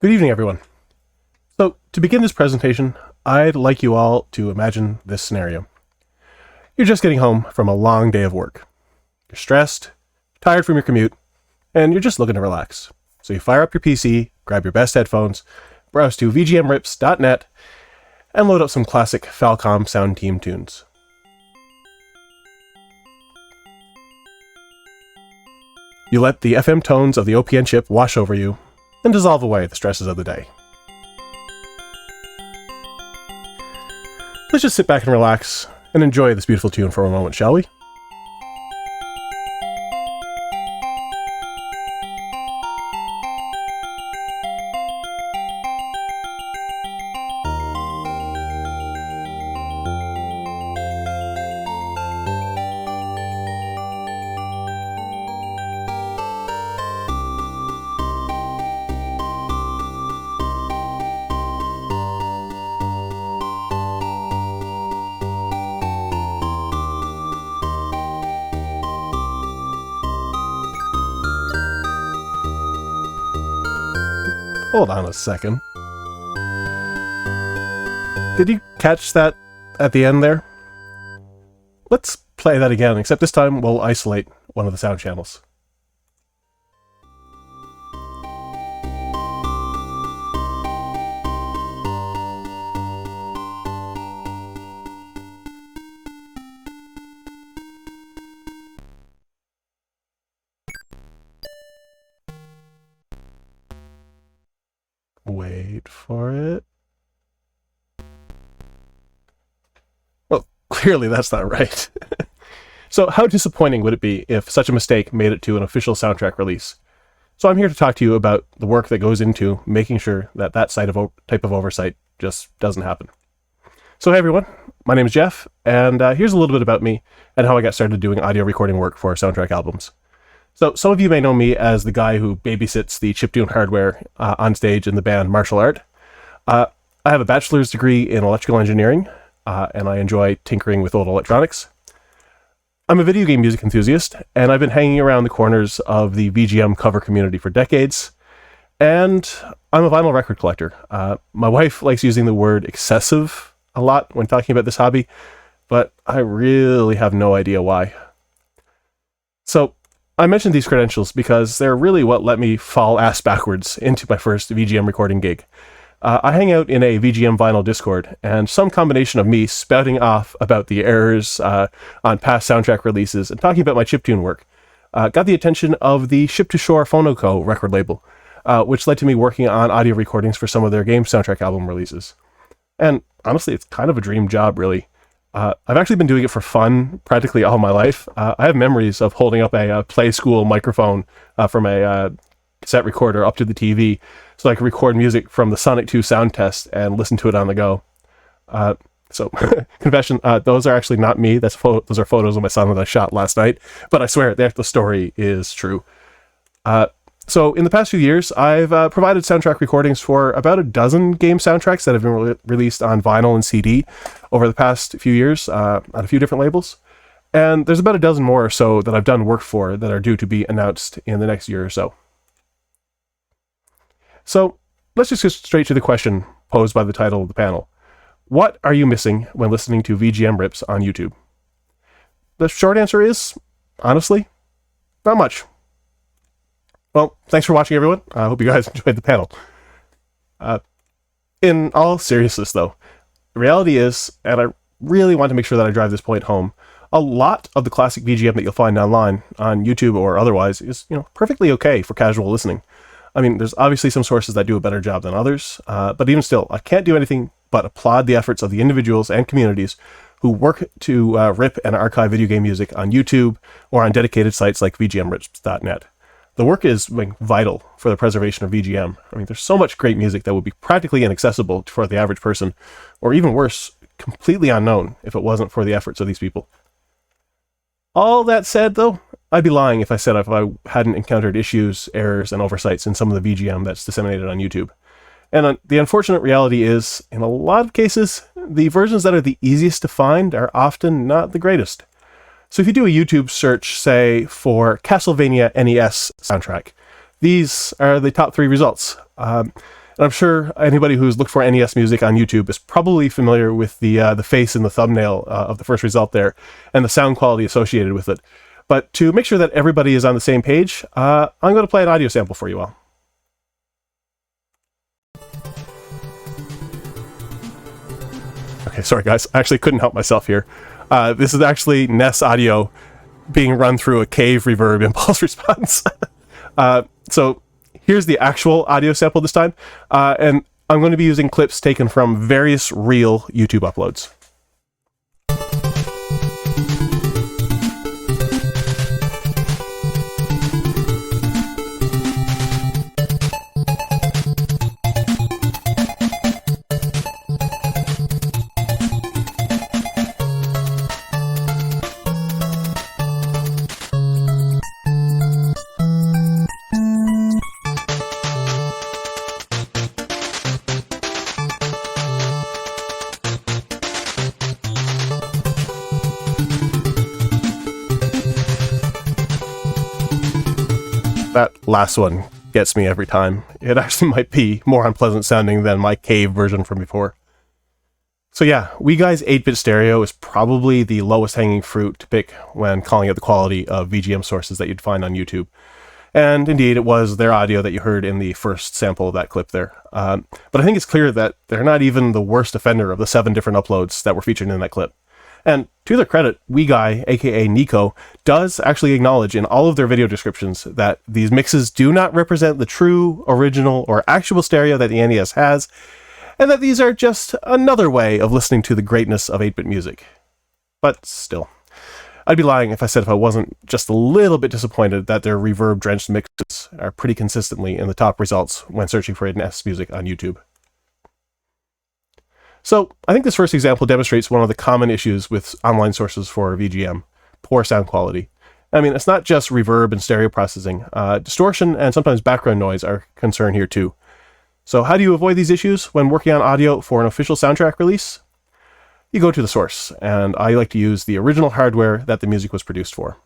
Good evening, everyone. So, to begin this presentation, I'd like you all to imagine this scenario. You're just getting home from a long day of work. You're stressed, tired from your commute, and you're just looking to relax. So you fire up your PC, grab your best headphones, browse to vgmrips.net, and load up some classic Falcom sound team tunes. You let the FM tones of the OPN chip wash over you and dissolve away the stresses of the day. Let's just sit back and relax and enjoy this beautiful tune for a moment, shall we? Hold on a second. Did you catch that at the end there? Let's play that again, except this time we'll isolate one of the sound channels. Wait for it. Well, clearly that's not right. So how disappointing would it be if such a mistake made it to an official soundtrack release? So I'm here to talk to you about the work that goes into making sure that that type of oversight just doesn't happen. So hey everyone, my name is Jeff, and here's a little bit about me and how I got started doing audio recording work for soundtrack albums. So some of you may know me as the guy who babysits the chiptune hardware on stage in the band Martial Art. I have a bachelor's degree in electrical engineering, and I enjoy tinkering with old electronics. I'm a video game music enthusiast, and I've been hanging around the corners of the VGM cover community for decades, and I'm a vinyl record collector. My wife likes using the word excessive a lot when talking about this hobby, but I really have no idea why. So I mentioned these credentials because they're really what let me fall ass backwards into my first VGM recording gig. I hang out in a VGM vinyl Discord, and some combination of me spouting off about the errors on past soundtrack releases and talking about my chiptune work got the attention of the Ship to Shore Phonoco record label, which led to me working on audio recordings for some of their game soundtrack album releases. And honestly, it's kind of a dream job, really. I've actually been doing it for fun practically all my life. I have memories of holding up a Play School microphone from a cassette recorder up to the TV so I could record music from the Sonic 2 sound test and listen to it on the go. So, confession, those are actually not me. Those are photos of my son that I shot last night, but I swear the story is true. So in the past few years, I've provided soundtrack recordings for about a dozen game soundtracks that have been released on vinyl and CD over the past few years on a few different labels. And there's about a dozen more or so that I've done work for that are due to be announced in the next year or so. So let's just get straight to the question posed by the title of the panel. What are you missing when listening to VGM Rips on YouTube? The short answer is, honestly, not much. Well, thanks for watching, everyone. I hope you guys enjoyed the panel. In all seriousness, though, the reality is, and I really want to make sure that I drive this point home, a lot of the classic VGM that you'll find online, on YouTube or otherwise, is perfectly okay for casual listening. I mean, there's obviously some sources that do a better job than others, but even still, I can't do anything but applaud the efforts of the individuals and communities who work to rip and archive video game music on YouTube or on dedicated sites like vgmrips.net. The work is vital for the preservation of VGM. I mean, there's so much great music that would be practically inaccessible for the average person, or even worse, completely unknown if it wasn't for the efforts of these people. All that said, though, I'd be lying if I said if I hadn't encountered issues, errors, and oversights in some of the VGM that's disseminated on YouTube. And the unfortunate reality is, in a lot of cases, the versions that are the easiest to find are often not the greatest. So if you do a YouTube search, say, for Castlevania NES soundtrack, these are the top 3 results. And I'm sure anybody who's looked for NES music on YouTube is probably familiar with the face in the thumbnail of the first result there, and the sound quality associated with it. But to make sure that everybody is on the same page, I'm going to play an audio sample for you all. Okay, sorry guys, I actually couldn't help myself here. This is actually NES audio being run through a cave reverb impulse response. So here's the actual audio sample this time, and I'm going to be using clips taken from various real YouTube uploads. That last one gets me every time. It actually might be more unpleasant sounding than my cave version from before. So yeah, WeGuy's 8-bit stereo is probably the lowest hanging fruit to pick when calling out the quality of VGM sources that you'd find on YouTube. And indeed, it was their audio that you heard in the first sample of that clip there. But I think it's clear that they're not even the worst offender of the 7 different uploads that were featured in that clip. And to their credit, WeGuy, aka Nico, does actually acknowledge in all of their video descriptions that these mixes do not represent the true, original, or actual stereo that the NES has, and that these are just another way of listening to the greatness of 8-bit music. But still, I'd be lying if I wasn't just a little bit disappointed that their reverb-drenched mixes are pretty consistently in the top results when searching for NES music on YouTube. So, I think this first example demonstrates one of the common issues with online sources for VGM, poor sound quality. I mean, it's not just reverb and stereo processing. Distortion and sometimes background noise are a concern here too. So how do you avoid these issues when working on audio for an official soundtrack release? You go to the source, and I like to use the original hardware that the music was produced for.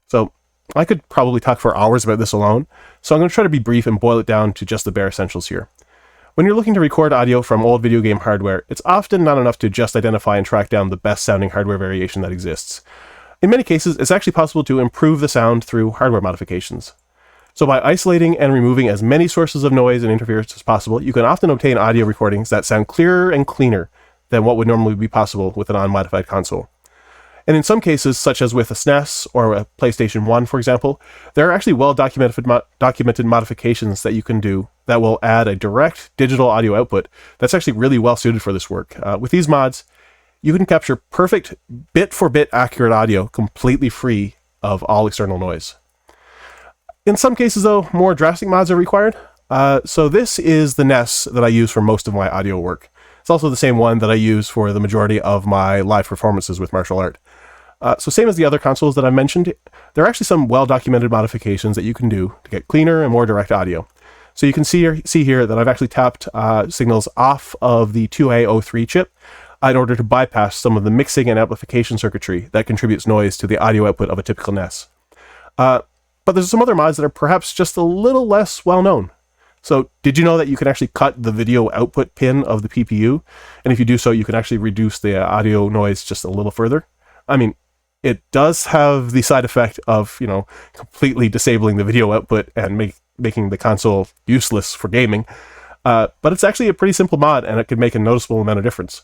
So, I could probably talk for hours about this alone, so I'm going to try to be brief and boil it down to just the bare essentials here. When you're looking to record audio from old video game hardware, it's often not enough to just identify and track down the best sounding hardware variation that exists. In many cases, it's actually possible to improve the sound through hardware modifications. So by isolating and removing as many sources of noise and interference as possible, you can often obtain audio recordings that sound clearer and cleaner than what would normally be possible with an unmodified console. And in some cases, such as with a SNES or a PlayStation 1, for example, there are actually documented modifications that you can do that will add a direct digital audio output that's actually really well suited for this work. With these mods, you can capture perfect bit-for-bit accurate audio completely free of all external noise. In some cases, though, more drastic mods are required. So this is the NES that I use for most of my audio work. It's also the same one that I use for the majority of my live performances with martial art. So same as the other consoles that I mentioned, there are actually some well-documented modifications that you can do to get cleaner and more direct audio. So you can see here that I've actually tapped signals off of the 2A03 chip in order to bypass some of the mixing and amplification circuitry that contributes noise to the audio output of a typical NES. But there's some other mods that are perhaps just a little less well-known. So did you know that you can actually cut the video output pin of the PPU? And if you do so, you can actually reduce the audio noise just a little further. I mean, it does have the side effect of, completely disabling the video output and making the console useless for gaming. But it's actually a pretty simple mod, and it could make a noticeable amount of difference.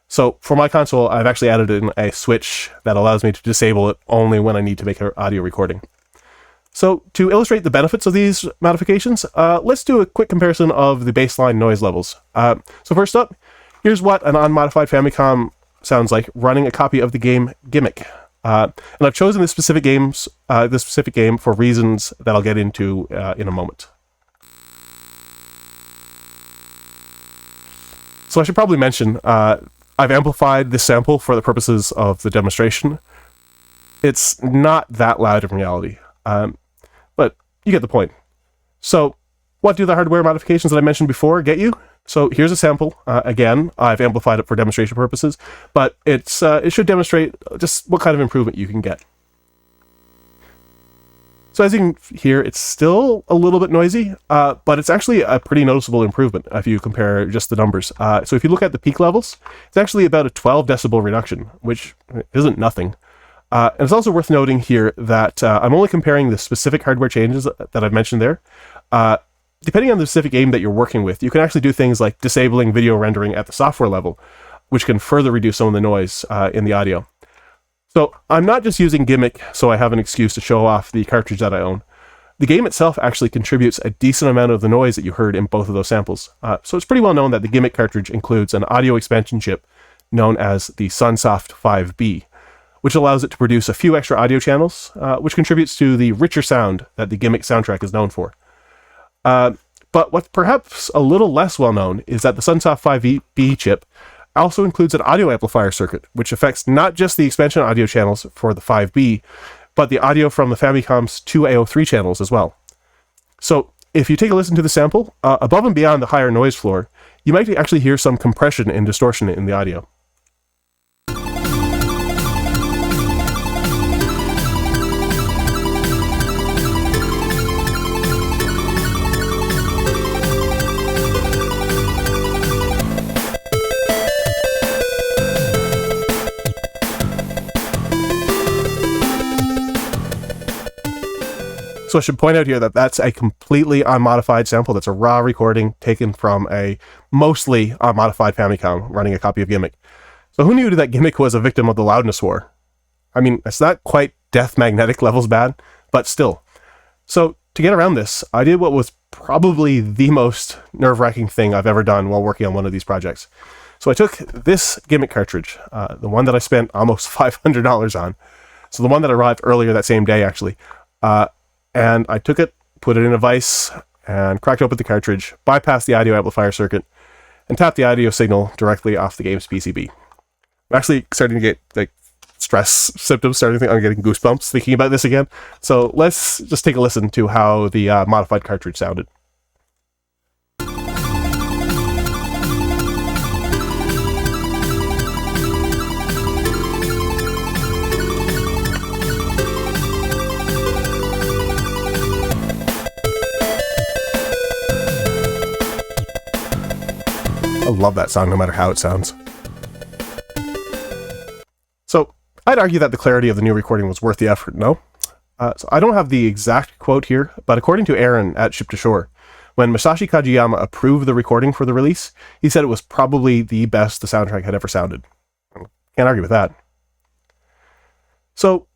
So for my console, I've actually added in a switch that allows me to disable it only when I need to make an audio recording. So to illustrate the benefits of these modifications, let's do a quick comparison of the baseline noise levels. So first up, here's what an unmodified Famicom sounds like running a copy of the game Gimmick. And I've chosen this specific game for reasons that I'll get into in a moment. So I should probably mention, I've amplified this sample for the purposes of the demonstration. It's not that loud in reality, but you get the point. So what do the hardware modifications that I mentioned before get you? So here's a sample. Again, I've amplified it for demonstration purposes, but it should demonstrate just what kind of improvement you can get. So as you can hear, it's still a little bit noisy, but it's actually a pretty noticeable improvement if you compare just the numbers. So if you look at the peak levels, it's actually about a 12 decibel reduction, which isn't nothing. And it's also worth noting here that I'm only comparing the specific hardware changes that I've mentioned there. Depending on the specific game that you're working with, you can actually do things like disabling video rendering at the software level, which can further reduce some of the noise in the audio. So I'm not just using Gimmick so I have an excuse to show off the cartridge that I own. The game itself actually contributes a decent amount of the noise that you heard in both of those samples. So it's pretty well known that the Gimmick cartridge includes an audio expansion chip known as the Sunsoft 5B, which allows it to produce a few extra audio channels, which contributes to the richer sound that the Gimmick soundtrack is known for. But what's perhaps a little less well known is that the Sunsoft 5B chip also includes an audio amplifier circuit, which affects not just the expansion audio channels for the 5B, but the audio from the Famicom's two AO3 channels as well. So if you take a listen to the sample, above and beyond the higher noise floor, you might actually hear some compression and distortion in the audio. So I should point out here that that's a completely unmodified sample. That's a raw recording taken from a mostly unmodified Famicom running a copy of Gimmick. So who knew that Gimmick was a victim of the loudness war? I mean, it's not quite Death Magnetic levels bad, but still. So to get around this, I did what was probably the most nerve-wracking thing I've ever done while working on one of these projects. So I took this Gimmick cartridge, the one that I spent almost $500 on. So the one that arrived earlier that same day, actually. And I took it, put it in a vise, and cracked open the cartridge, bypassed the audio amplifier circuit, and tapped the audio signal directly off the game's PCB. I'm actually starting to get like stress symptoms, I'm getting goosebumps thinking about this again. So let's just take a listen to how the modified cartridge sounded. I love that sound no matter how it sounds. So I'd argue that the clarity of the new recording was worth the effort, no? So I don't have the exact quote here, but according to Aaron at Ship to Shore, when Masashi Kajiyama approved the recording for the release, he said it was probably the best the soundtrack had ever sounded. Can't argue with that. So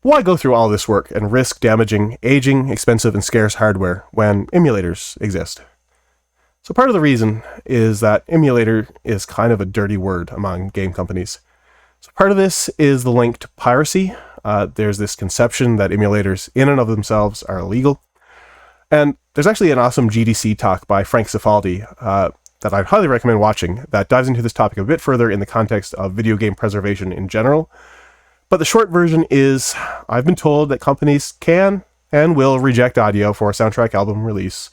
why go through all this work and risk damaging aging, expensive, and scarce hardware when emulators exist? So part of the reason is that emulator is kind of a dirty word among game companies. So part of this is the link to piracy. There's this conception that emulators in and of themselves are illegal. And there's actually an awesome GDC talk by Frank Cifaldi that I'd highly recommend watching that dives into this topic a bit further in the context of video game preservation in general. But the short version is, I've been told that companies can and will reject audio for a soundtrack album release,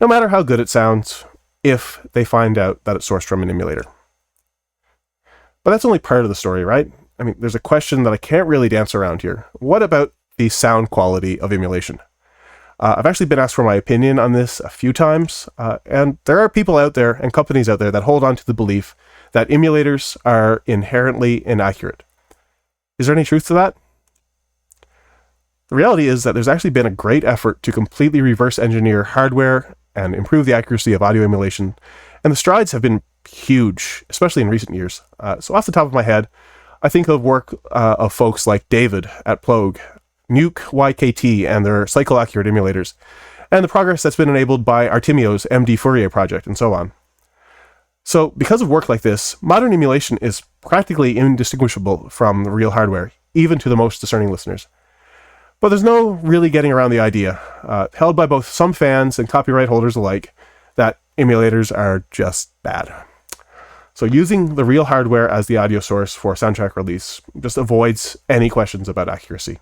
no matter how good it sounds, if they find out that it's sourced from an emulator. But that's only part of the story, right? I mean, there's a question that I can't really dance around here. What about the sound quality of emulation? I've actually been asked for my opinion on this a few times, and there are people out there and companies out there that hold on to the belief that emulators are inherently inaccurate. Is there any truth to that? The reality is that there's actually been a great effort to completely reverse engineer hardware and improve the accuracy of audio emulation, and the strides have been huge, especially in recent years. So off the top of my head, I think of work of folks like David at Plogue, Nuke YKT and their cycle-accurate emulators, and the progress that's been enabled by Artemio's MD Fourier project, and so on. So because of work like this, modern emulation is practically indistinguishable from the real hardware, even to the most discerning listeners. But there's no really getting around the idea, held by both some fans and copyright holders alike, that emulators are just bad. So using the real hardware as the audio source for soundtrack release just avoids any questions about accuracy.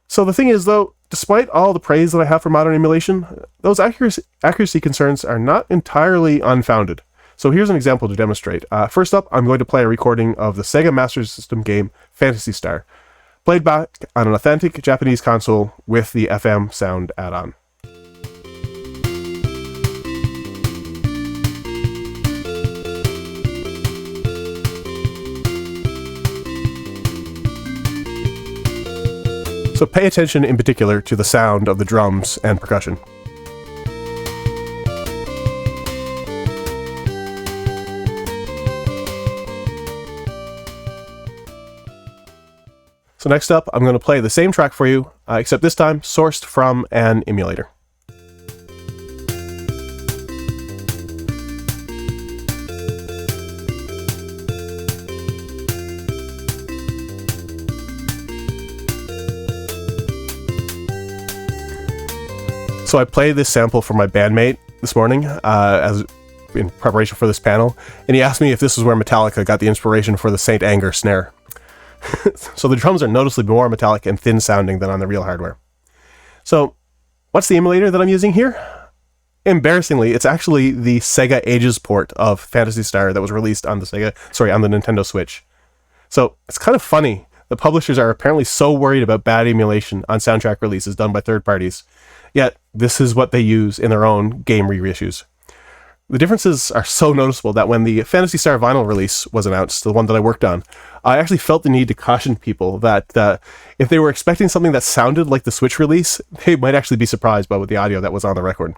So the thing is, though, despite all the praise that I have for modern emulation, those accuracy concerns are not entirely unfounded. So here's an example to demonstrate. First up, I'm going to play a recording of the Sega Master System game Phantasy Star, played back on an authentic Japanese console with the FM sound add-on. So pay attention in particular to the sound of the drums and percussion. So next up, I'm going to play the same track for you, except this time sourced from an emulator. So I played this sample for my bandmate this morning as in preparation for this panel, and he asked me if this is where Metallica got the inspiration for the Saint Anger snare. So the drums are noticeably more metallic and thin sounding than on the real hardware. So what's the emulator that I'm using here? Embarrassingly, it's actually the Sega Ages port of Phantasy Star that was released on the Nintendo Switch. So it's kind of funny. The publishers are apparently so worried about bad emulation on soundtrack releases done by third parties, yet this is what they use in their own game reissues. The differences are so noticeable that when the Phantasy Star vinyl release was announced, the one that I worked on, I actually felt the need to caution people that if they were expecting something that sounded like the Switch release, they might actually be surprised by the audio that was on the record.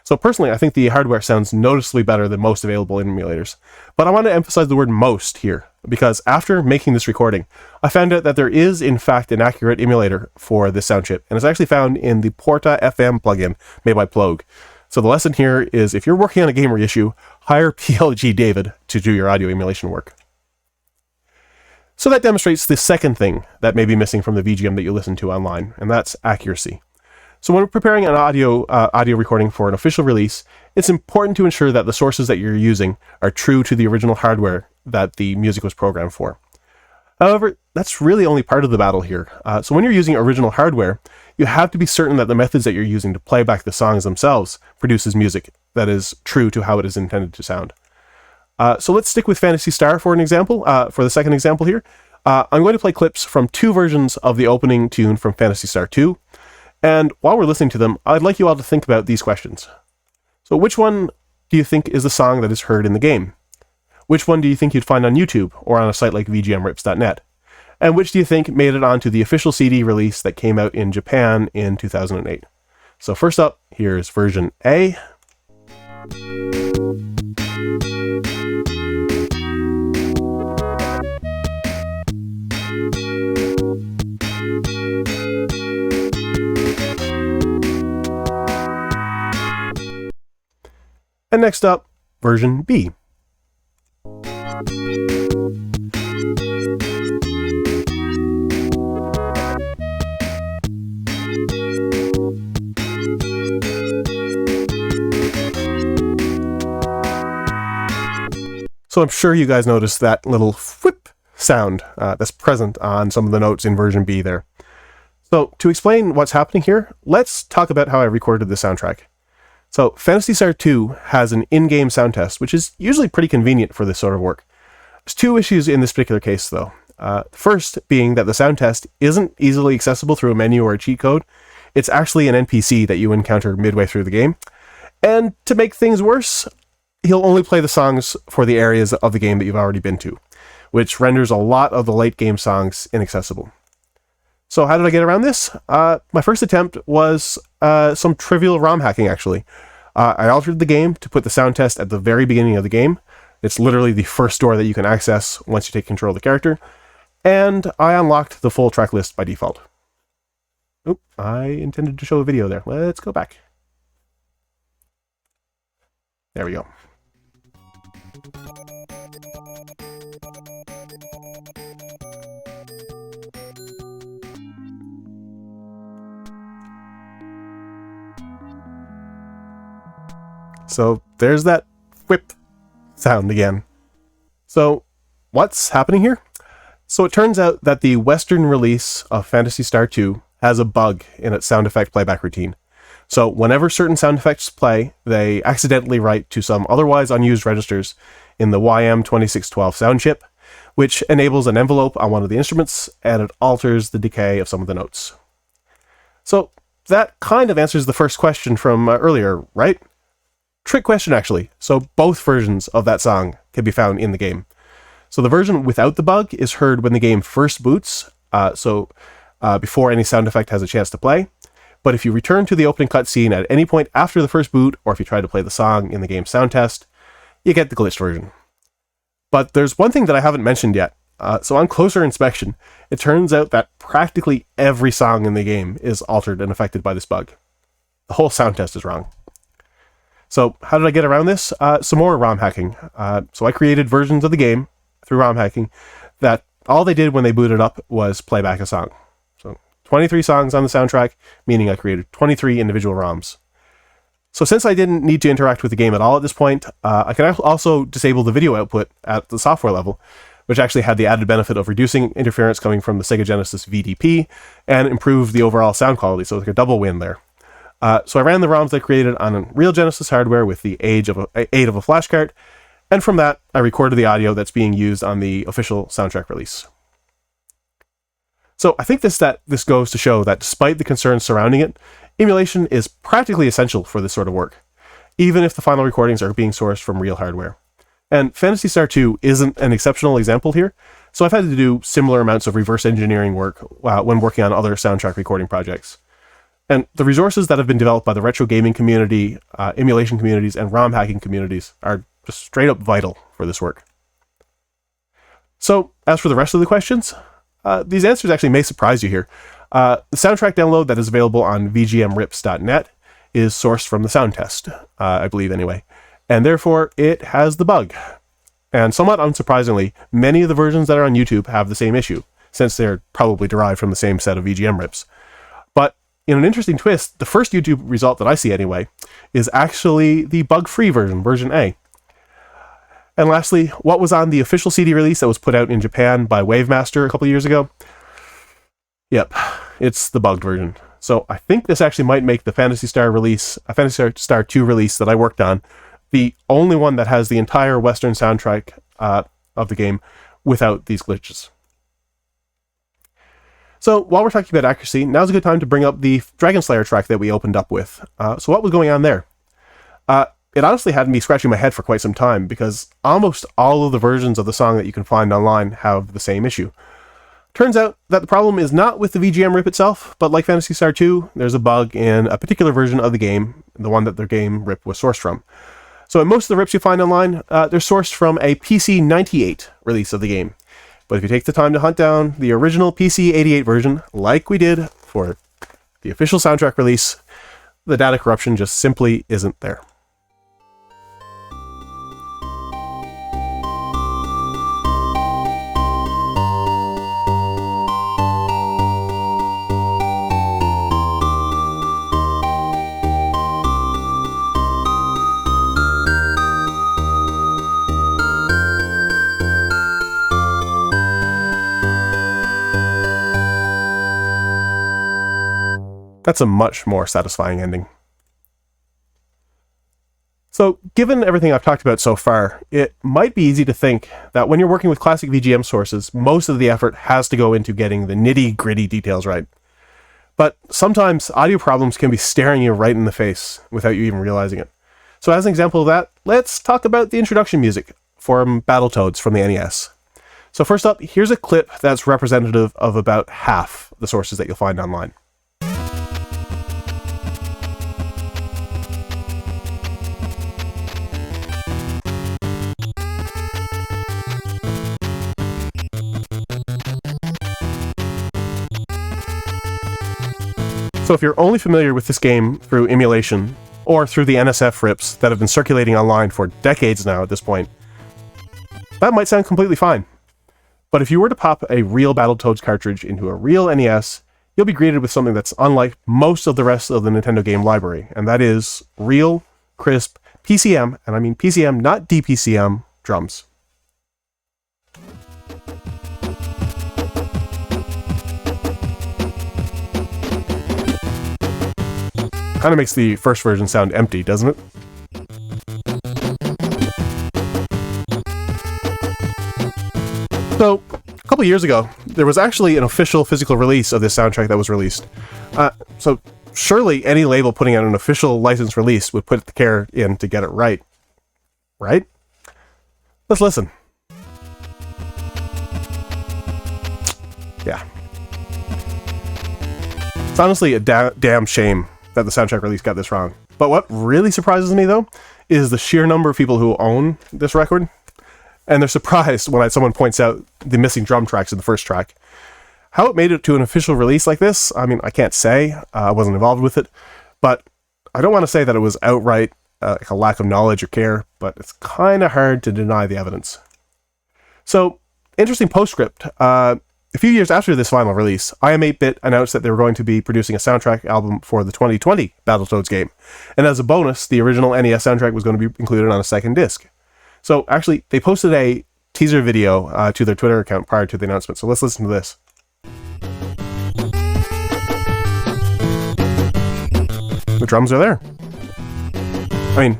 So personally, I think the hardware sounds noticeably better than most available emulators. But I want to emphasize the word most here, because after making this recording, I found out that there is in fact an accurate emulator for this sound chip, and it's actually found in the Porta FM plugin made by Plogue. So the lesson here is, if you're working on a game reissue, hire PLG David to do your audio emulation work. So that demonstrates the second thing that may be missing from the VGM that you listen to online, and that's accuracy. So when we're preparing an audio recording for an official release, it's important to ensure that the sources that you're using are true to the original hardware that the music was programmed for. However, that's really only part of the battle here. So when you're using original hardware, you have to be certain that the methods that you're using to play back the songs themselves produces music that is true to how it is intended to sound. So let's stick with Phantasy Star for an example, for the second example here. I'm going to play clips from two versions of the opening tune from Phantasy Star 2. And while we're listening to them, I'd like you all to think about these questions. So which one do you think is the song that is heard in the game? Which one do you think you'd find on YouTube or on a site like vgmrips.net? And which do you think made it onto the official CD release that came out in Japan in 2008? So first up, here's version A. And next up, version B. So I'm sure you guys noticed that little whip sound that's present on some of the notes in version B there. So to explain what's happening here, let's talk about how I recorded the soundtrack. So Phantasy Star 2 has an in-game sound test, which is usually pretty convenient for this sort of work. There's two issues in this particular case, though. First being that the sound test isn't easily accessible through a menu or a cheat code. It's actually an NPC that you encounter midway through the game. And to make things worse, he'll only play the songs for the areas of the game that you've already been to, which renders a lot of the late game songs inaccessible. So how did I get around this? My first attempt was some trivial ROM hacking, actually. I altered the game to put the sound test at the very beginning of the game. It's literally the first door that you can access once you take control of the character. And I unlocked the full track list by default. Oop, I intended to show a video there. Let's go back. There we go. So there's that whip sound again. So what's happening here? So it turns out that the Western release of Phantasy Star 2 has a bug in its sound effect playback routine. So whenever certain sound effects play, they accidentally write to some otherwise unused registers in the YM2612 sound chip, which enables an envelope on one of the instruments, and it alters the decay of some of the notes. So that kind of answers the first question from earlier, right? Trick question, actually. So both versions of that song can be found in the game. So the version without the bug is heard when the game first boots, before any sound effect has a chance to play. But if you return to the opening cutscene at any point after the first boot, or if you try to play the song in the game sound test, you get the glitched version. But there's one thing that I haven't mentioned yet. So on closer inspection, it turns out that practically every song in the game is altered and affected by this bug. The whole sound test is wrong. So how did I get around this? Some more ROM hacking. So I created versions of the game through ROM hacking that all they did when they booted up was play back a song. So 23 songs on the soundtrack, meaning I created 23 individual ROMs. So since I didn't need to interact with the game at all at this point, I can also disable the video output at the software level, which actually had the added benefit of reducing interference coming from the Sega Genesis VDP and improve the overall sound quality, so like a double win there. So I ran the ROMs I created on real Genesis hardware with the aid of a flash card, and from that, I recorded the audio that's being used on the official soundtrack release. So I think this goes to show that despite the concerns surrounding it, emulation is practically essential for this sort of work, even if the final recordings are being sourced from real hardware. And Phantasy Star 2 isn't an exceptional example here, so I've had to do similar amounts of reverse engineering work when working on other soundtrack recording projects. And the resources that have been developed by the retro gaming community, emulation communities, and ROM hacking communities are just straight up vital for this work. So, as for the rest of the questions, these answers actually may surprise you here. The soundtrack download that is available on vgmrips.net is sourced from the sound test, I believe anyway, and therefore it has the bug. And somewhat unsurprisingly, many of the versions that are on YouTube have the same issue, since they're probably derived from the same set of VGM rips. But in an interesting twist, the first YouTube result that I see anyway is actually the bug-free version, version A. And lastly, what was on the official CD release that was put out in Japan by Wavemaster a couple years ago? Yep, it's the bugged version. So I think this actually might make the Phantasy Star 2 release that I worked on the only one that has the entire Western soundtrack of the game without these glitches. So while we're talking about accuracy, now's a good time to bring up the Dragon Slayer track that we opened up with. So what was going on there? It honestly had me scratching my head for quite some time, because almost all of the versions of the song that you can find online have the same issue. Turns out that the problem is not with the VGM rip itself, but like Phantasy Star 2, there's a bug in a particular version of the game, the one that the game rip was sourced from. So in most of the rips you find online, they're sourced from a PC 98 release of the game. But if you take the time to hunt down the original PC 88 version, like we did for the official soundtrack release, the data corruption just simply isn't there. That's a much more satisfying ending. So, given everything I've talked about so far, it might be easy to think that when you're working with classic VGM sources, most of the effort has to go into getting the nitty-gritty details right. But sometimes audio problems can be staring you right in the face without you even realizing it. So as an example of that, let's talk about the introduction music from Battletoads from the NES. So first up, here's a clip that's representative of about half the sources that you'll find online. So if you're only familiar with this game through emulation, or through the NSF rips that have been circulating online for decades now at this point, that might sound completely fine. But if you were to pop a real Battletoads cartridge into a real NES, you'll be greeted with something that's unlike most of the rest of the Nintendo game library, and that is real, crisp, PCM, and I mean PCM, not DPCM, drums. Kind of makes the first version sound empty, doesn't it? So, a couple years ago, there was actually an official physical release of this soundtrack that was released. So surely any label putting out an official license release would put the care in to get it right. Right? Let's listen. Yeah. It's honestly a damn shame that the soundtrack release got this wrong. But what really surprises me, though, is the sheer number of people who own this record. And they're surprised when someone points out the missing drum tracks in the first track. How it made it to an official release like this, I mean, I can't say. I wasn't involved with it. But I don't want to say that it was outright like a lack of knowledge or care, but it's kind of hard to deny the evidence. So, interesting postscript. A few years after this final release, IM8-Bit announced that they were going to be producing a soundtrack album for the 2020 Battletoads game. And as a bonus, the original NES soundtrack was going to be included on a second disc. So actually, they posted a teaser video to their Twitter account prior to the announcement. So let's listen to this. The drums are there. I mean,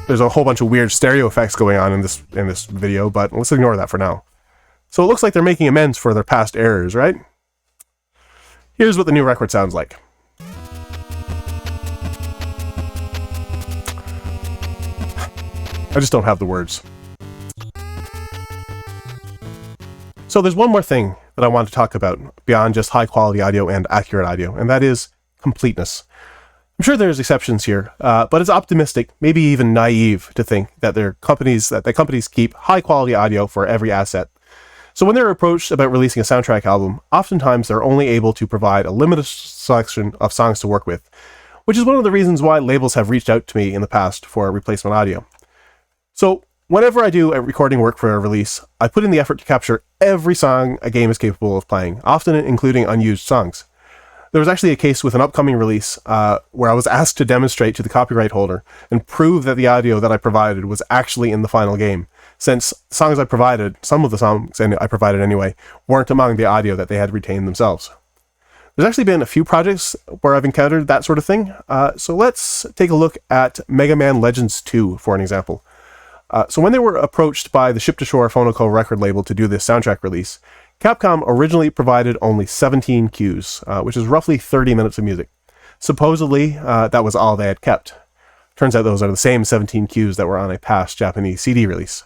there's a whole bunch of weird stereo effects going on in this video, but let's ignore that for now. So it looks like they're making amends for their past errors, right? Here's what the new record sounds like. I just don't have the words. So there's one more thing that I want to talk about beyond just high quality audio and accurate audio, and that is completeness. I'm sure there's exceptions here, but it's optimistic, maybe even naive, to think that companies keep high quality audio for every asset. So when they're approached about releasing a soundtrack album, oftentimes they're only able to provide a limited selection of songs to work with, which is one of the reasons why labels have reached out to me in the past for replacement audio. So whenever I do a recording work for a release, I put in the effort to capture every song a game is capable of playing, often including unused songs. There was actually a case with an upcoming release where I was asked to demonstrate to the copyright holder and prove that the audio that I provided was actually in the final game, since some of the songs I provided anyway, weren't among the audio that they had retained themselves. There's actually been a few projects where I've encountered that sort of thing, so let's take a look at Mega Man Legends 2 for an example. So when they were approached by the Ship to Shore Phonoco record label to do this soundtrack release, Capcom originally provided only 17 cues, which is roughly 30 minutes of music. Supposedly, that was all they had kept. Turns out those are the same 17 cues that were on a past Japanese CD release.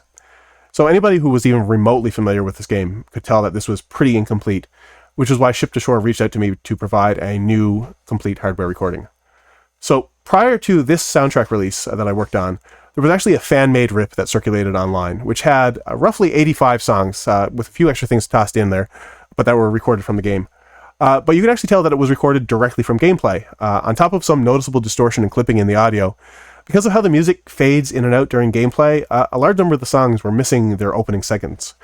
So anybody who was even remotely familiar with this game could tell that this was pretty incomplete, which is why Ship to Shore reached out to me to provide a new, complete hardware recording. So prior to this soundtrack release that I worked on, there was actually a fan-made rip that circulated online, which had roughly 85 songs, with a few extra things tossed in there, but that were recorded from the game. But you can actually tell that it was recorded directly from gameplay, on top of some noticeable distortion and clipping in the audio. Because of how the music fades in and out during gameplay, a large number of the songs were missing their opening seconds.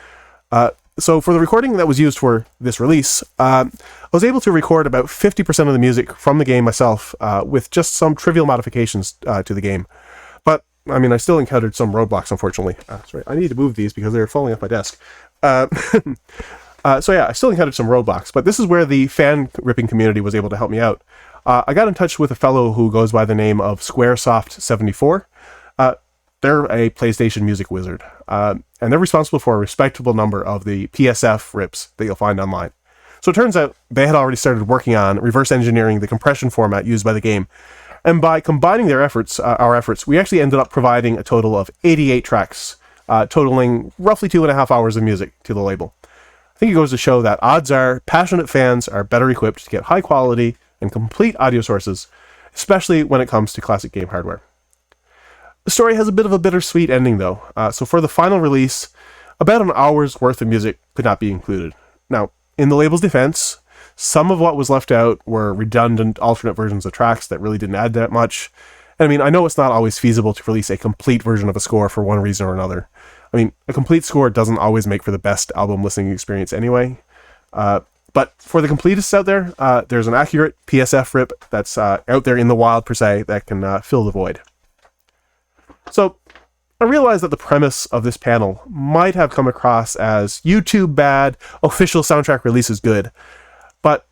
So for the recording that was used for this release, I was able to record about 50% of the music from the game myself, with just some trivial modifications to the game. But I mean, I still encountered some roadblocks, unfortunately. Sorry, I need to move these because they're falling off my desk. So yeah, I still encountered some roadblocks, but this is where the fan ripping community was able to help me out. I got in touch with a fellow who goes by the name of Squaresoft74. They're a PlayStation music wizard, and they're responsible for a respectable number of the PSF rips that you'll find online. So it turns out they had already started working on reverse engineering the compression format used by the game. And by combining our efforts, we actually ended up providing a total of 88 tracks, totaling roughly 2.5 hours of music to the label. I think it goes to show that odds are passionate fans are better equipped to get high quality and complete audio sources, especially when it comes to classic game hardware. The story has a bit of a bittersweet ending though, so for the final release, about an hour's worth of music could not be included. Now, in the label's defense, some of what was left out were redundant alternate versions of tracks that really didn't add that much. And I mean, I know it's not always feasible to release a complete version of a score for one reason or another. I mean, a complete score doesn't always make for the best album listening experience anyway. But for the completists out there, there's an accurate PSF rip that's out there in the wild per se that can fill the void. So I realize that the premise of this panel might have come across as YouTube bad, official soundtrack release is good. But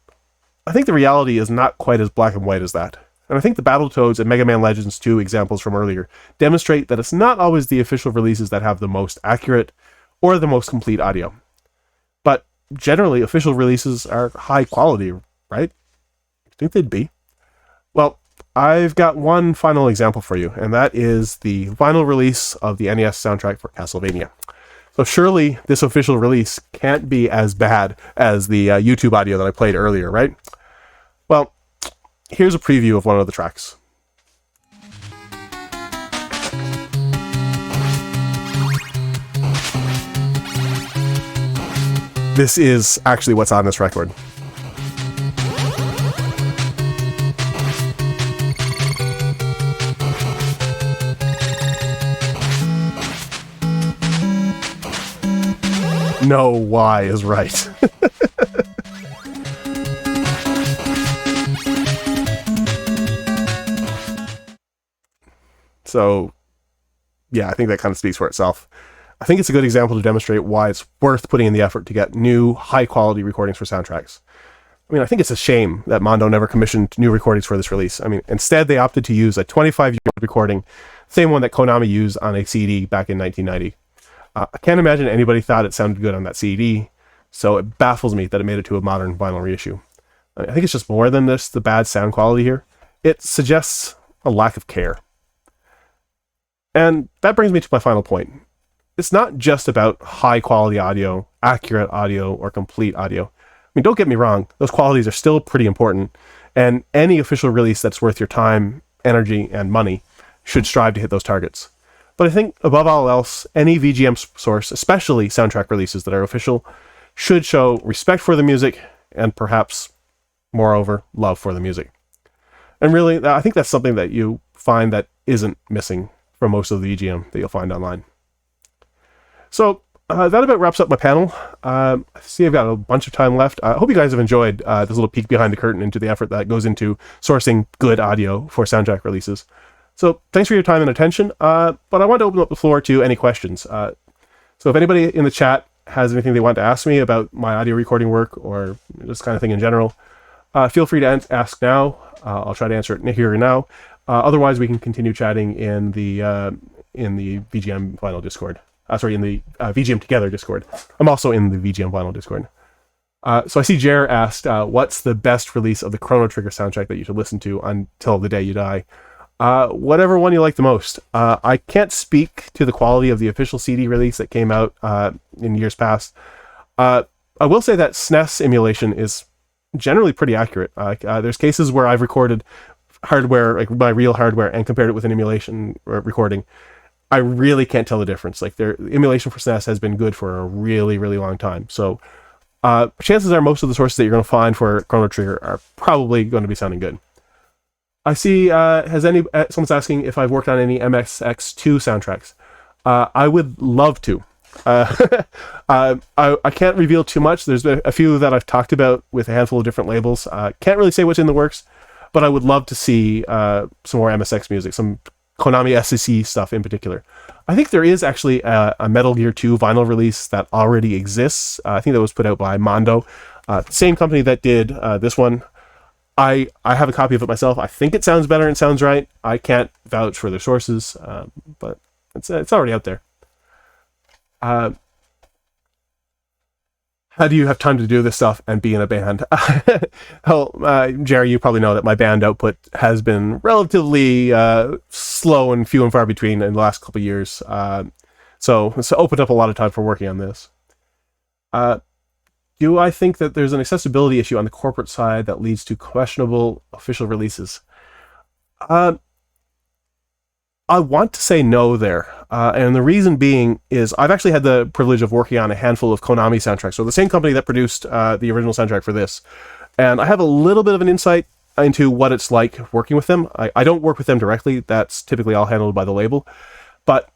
I think the reality is not quite as black and white as that. And I think the Battletoads and Mega Man Legends 2 examples from earlier demonstrate that it's not always the official releases that have the most accurate or the most complete audio. generally official releases are high quality, right? I think they'd be. Well, I've got one final example for you, and that is the vinyl release of the NES soundtrack for Castlevania. So surely this official release can't be as bad as the YouTube audio that I played earlier, right? Well, here's a preview of one of the tracks. This is actually what's on this record. No Y is right. So, yeah, I think that kind of speaks for itself. I think it's a good example to demonstrate why it's worth putting in the effort to get new, high-quality recordings for soundtracks. I mean, I think it's a shame that Mondo never commissioned new recordings for this release. I mean, instead they opted to use a 25-year-old recording, same one that Konami used on a CD back in 1990. I can't imagine anybody thought it sounded good on that CD, so it baffles me that it made it to a modern vinyl reissue. I think it's just more than this, the bad sound quality here. It suggests a lack of care. And that brings me to my final point. It's not just about high-quality audio, accurate audio, or complete audio. I mean, don't get me wrong, those qualities are still pretty important, and any official release that's worth your time, energy, and money should strive to hit those targets. But I think, above all else, any VGM source, especially soundtrack releases that are official, should show respect for the music and perhaps, moreover, love for the music. And really, I think that's something that you find that isn't missing from most of the VGM that you'll find online. So, that about wraps up my panel. I see I've got a bunch of time left. I hope you guys have enjoyed this little peek behind the curtain into the effort that goes into sourcing good audio for soundtrack releases. So thanks for your time and attention, but I want to open up the floor to any questions. So if anybody in the chat has anything they want to ask me about my audio recording work or this kind of thing in general, feel free to ask now. I'll try to answer it here and now. Otherwise, we can continue chatting in the VGM Vinyl Discord. In the VGM Together Discord. I'm also in the VGM Vinyl Discord. So I see Jer asked, what's the best release of the Chrono Trigger soundtrack that you should listen to until the day you die? Whatever one you like the most. I can't speak to the quality of the official CD release that came out in years past. I will say that SNES emulation is generally pretty accurate. There's cases where I've recorded hardware, like my real hardware, and compared it with an emulation recording. I really can't tell the difference. Like, their emulation for SNES has been good for a really, really long time. So chances are most of the sources that you're going to find for Chrono Trigger are probably going to be sounding good. I see, someone's asking if I've worked on any MSX2 soundtracks. I would love to. I can't reveal too much. There's been a few that I've talked about with a handful of different labels. Can't really say what's in the works, but I would love to see some more MSX music, some Konami SEC stuff in particular. I think there is actually a Metal Gear 2 vinyl release that already exists. I think that was put out by Mondo, same company that did this one. I have a copy of it myself. I think it sounds better and sounds right. I can't vouch for their sources, but it's already out there. How do you have time to do this stuff and be in a band? Well, Jerry, you probably know that my band output has been relatively slow and few and far between in the last couple of years. So it's opened up a lot of time for working on this. Do I think that there's an accessibility issue on the corporate side that leads to questionable official releases? I want to say no there. And the reason being is I've actually had the privilege of working on a handful of Konami soundtracks. So the same company that produced the original soundtrack for this. And I have a little bit of an insight into what it's like working with them. I don't work with them directly. That's typically all handled by the label. But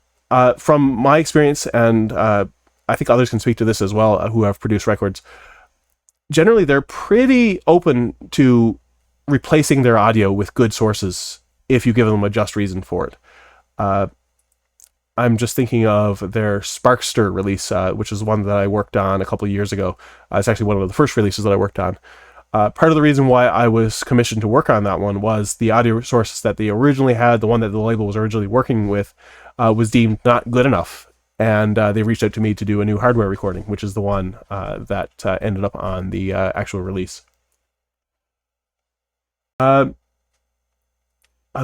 from my experience, and I think others can speak to this as well, who have produced records, generally they're pretty open to replacing their audio with good sources if you give them a just reason for it. I'm just thinking of their Sparkster release, which is one that I worked on a couple of years ago. It's actually one of the first releases that I worked on. Part of the reason why I was commissioned to work on that one was the audio sources that they originally had, the one that the label was originally working with, was deemed not good enough. and they reached out to me to do a new hardware recording, which is the one that ended up on the actual release. I've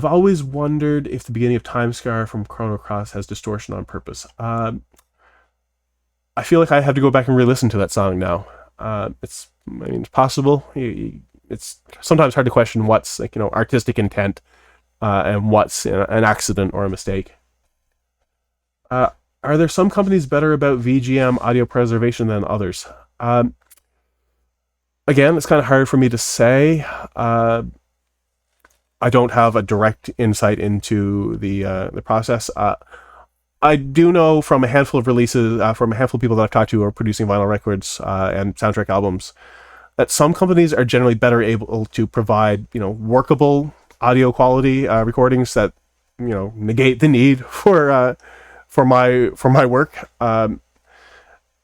always wondered if the beginning of Time Scar from Chrono Cross has distortion on purpose. I feel like I have to go back and re-listen to that song now. It's possible. It's sometimes hard to question what's artistic intent and what's an accident or a mistake. Are there some companies better about VGM audio preservation than others? Again, it's kind of hard for me to say. I don't have a direct insight into the process. I do know from a handful of releases, from a handful of people that I've talked to who are producing vinyl records and soundtrack albums, that some companies are generally better able to provide, workable audio quality recordings that, negate the need for my work.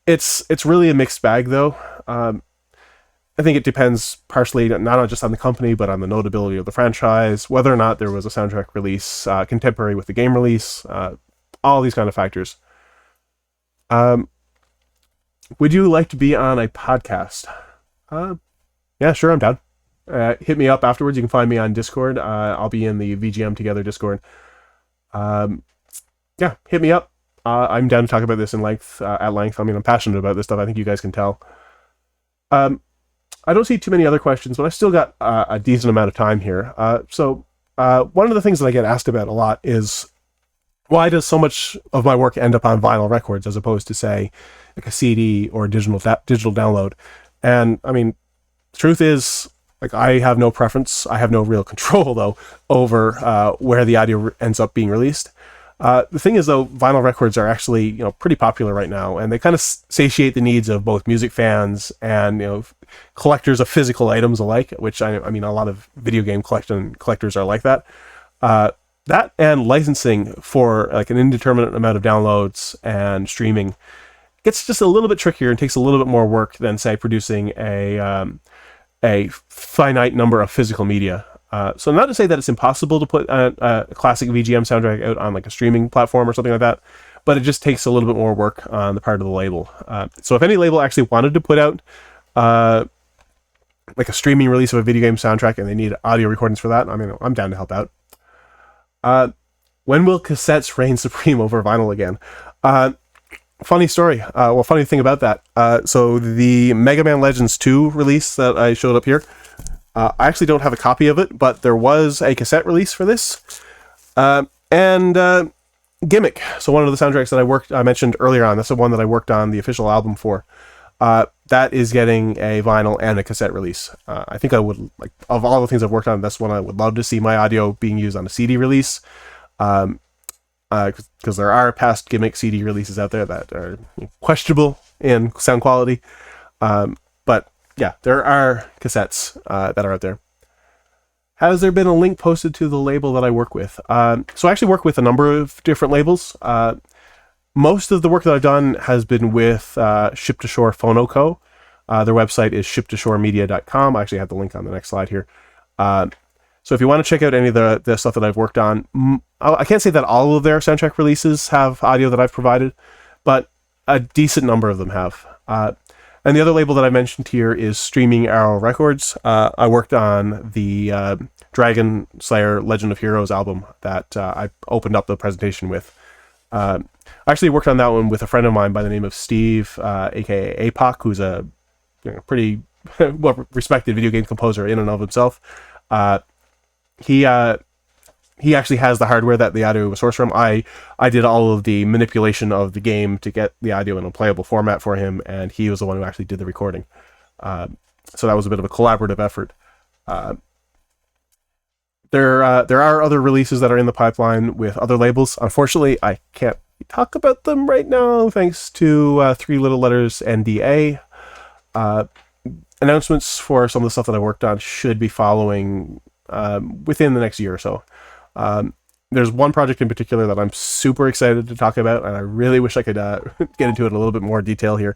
It's really a mixed bag, though. I think it depends partially not just on the company, but on the notability of the franchise, whether or not there was a soundtrack release contemporary with the game release, all these kind of factors. Would you like to be on a podcast? Yeah, sure, I'm down. Hit me up afterwards. You can find me on Discord. I'll be in the VGM Together Discord. Yeah, hit me up. I'm down to talk about this at length. I'm passionate about this stuff. I think you guys can tell. I don't see too many other questions, but I've still got a decent amount of time here. So one of the things that I get asked about a lot is, why does so much of my work end up on vinyl records as opposed to, say, like a CD or a digital download? And the truth is, I have no preference. I have no real control, though, over where the audio ends up being released. The thing is, though, vinyl records are actually, pretty popular right now, and they kind of satiate the needs of both music fans and, collectors of physical items alike, which a lot of video game collectors are like that. That and licensing for an indeterminate amount of downloads and streaming gets just a little bit trickier and takes a little bit more work than, say, producing a finite number of physical media. So not to say that it's impossible to put a classic VGM soundtrack out on a streaming platform or something like that, but it just takes a little bit more work on the part of the label. So if any label actually wanted to put out a streaming release of a video game soundtrack and they need audio recordings for that, I'm down to help out. When will cassettes reign supreme over vinyl again? Funny story. Funny thing about that. So the Mega Man Legends 2 release that I showed up here, I actually don't have a copy of it, but there was a cassette release for this. And Gimmick, so one of the soundtracks that I mentioned earlier on, that's the one that I worked on the official album for. That is getting a vinyl and a cassette release. I think I would, of all the things I've worked on, that's one I would love to see my audio being used on a CD release. Because there are past Gimmick CD releases out there that are questionable in sound quality. But yeah, there are cassettes that are out there. Has there been a link posted to the label that I work with? So I actually work with a number of different labels. Most of the work that I've done has been with Ship to Shore Phono Co. Their website is shiptoshoremedia.com. I actually have the link on the next slide here. So if you want to check out any of the stuff that I've worked on, I can't say that all of their soundtrack releases have audio that I've provided, but a decent number of them have. And the other label that I mentioned here is Streaming Arrow Records. I worked on the Dragon Slayer Legend of Heroes album that I opened up the presentation with. I actually worked on that one with a friend of mine by the name of Steve, aka APOC, who's a pretty well-respected video game composer in and of himself. He actually has the hardware that the audio was sourced from. I did all of the manipulation of the game to get the audio in a playable format for him, and he was the one who actually did the recording. So that was a bit of a collaborative effort. There are other releases that are in the pipeline with other labels. Unfortunately, I can't talk about them right now, thanks to 3 little letters NDA. Announcements for some of the stuff that I worked on should be following within the next year or so. There's one project in particular that I'm super excited to talk about, and I really wish I could get into it in a little bit more detail here.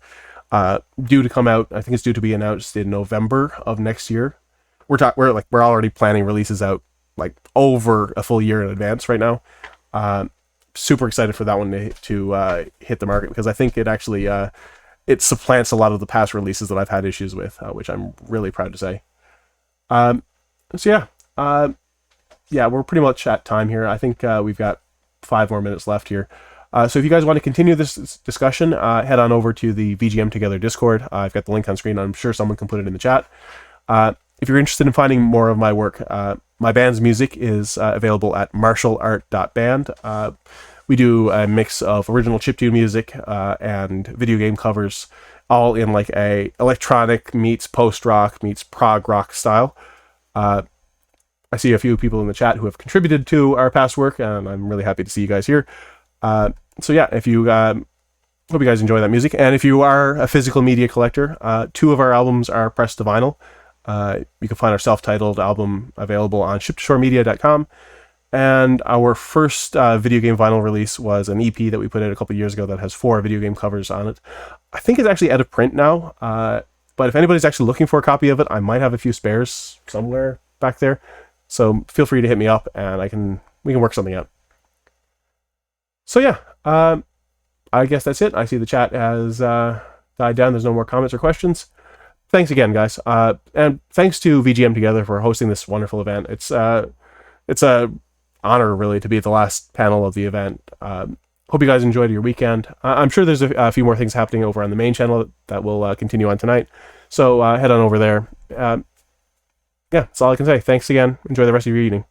Due to come out, I think it's due to be announced in November of next year. We're already planning releases out over a full year in advance right now. super excited for that one to hit the market, because I think it actually it supplants a lot of the past releases that I've had issues with, which I'm really proud to say. So yeah, we're pretty much at time here. I think we've got 5 more minutes left here. So if you guys want to continue this discussion, head on over to the VGM Together Discord. I've got the link on screen. I'm sure someone can put it in the chat. If you're interested in finding more of my work, my band's music is available at martialart.band. We do a mix of original chiptune music and video game covers, all in like a electronic meets post-rock meets prog rock style. I see a few people in the chat who have contributed to our past work, and I'm really happy to see you guys here. So yeah, if you hope you guys enjoy that music, and if you are a physical media collector, 2 of our albums are pressed to vinyl. You can find our self-titled album available on shiptoshoremedia.com. And our first video game vinyl release was an EP that we put out a couple years ago that has 4 video game covers on it. I think it's actually out of print now, but if anybody's actually looking for a copy of it, I might have a few spares somewhere back there. So feel free to hit me up, and we can work something out. So yeah, I guess that's it. I see the chat has died down. There's no more comments or questions. Thanks again, guys, and thanks to VGM Together for hosting this wonderful event. It's a honor, really, to be at the last panel of the event. Hope you guys enjoyed your weekend. I'm sure there's a few more things happening over on the main channel that will continue on tonight. So head on over there. Yeah, that's all I can say. Thanks again. Enjoy the rest of your evening.